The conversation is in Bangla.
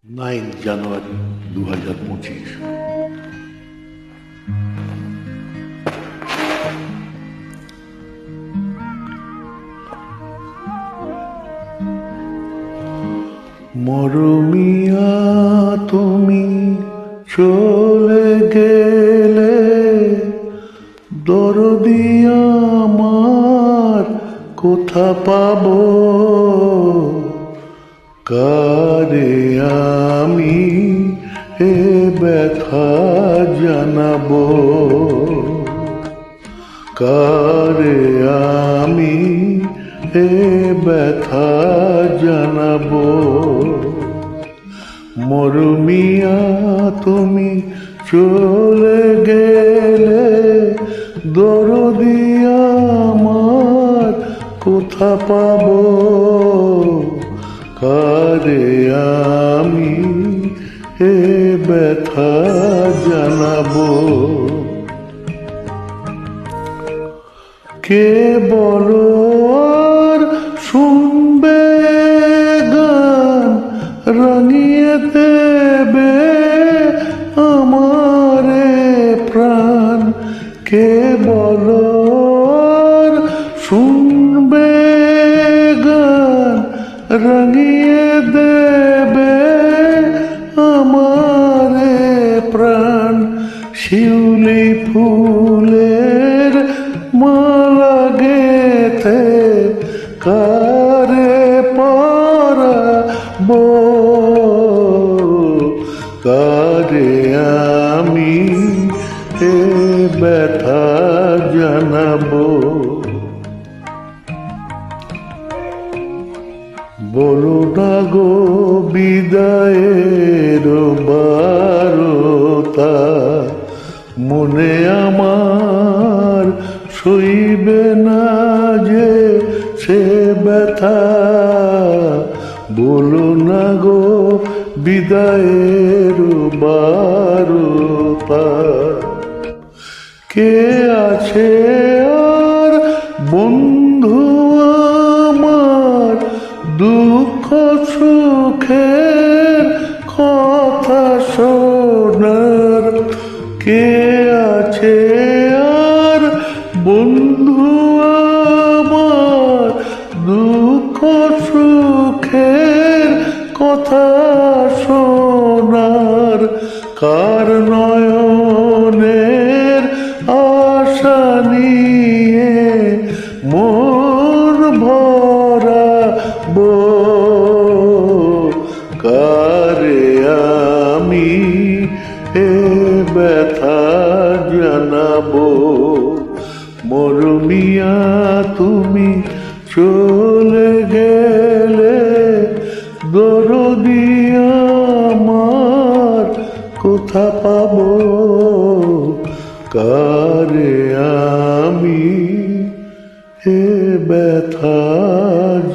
9 জানুয়ারি 2025। মরমিয়া তুমি চলে গেলে, দরদি আমার কোথা পাবো? কারে আমি এ ব্যথা জানাবো? কারে আমি এ ব্যথা জানাবো? মরমিয়া তুমি চলে গেলে, দরদি আমার কোথা পাবো? কারে আমি এ ব্যথা জানাবো? কে বলো আর শুনবে গান, রাঙিয়ে দেবে আমারে প্রাণ? কে বলো আর শুনবে গান, রাঙিয়ে দেবে আমারে প্রাণ? শিউলি ফুলের মালা গেথে কারে পরাবো? কারে আমি এ ব্যথা জানাবো? বলো না গো বিদায়ের বারতা, মনে আমার সইবে না যে সে ব্যথা? বলো না গো বিদায়ের বারতা, কে আছে আর বন্ধু আমার দুঃখ সুখের কথা শোনার? কে আছে আর বন্ধু আমার দুঃখ সুখের কথা শোনার? কার নয়নের আশা নিয়ে মন ভরাবো? কারে আমি এ ব্যথা জানাবো? মরমিয়া তুমি চলে গেলে, দরদি আমার কোথা পাবো? কারে আমি এ ব্যথা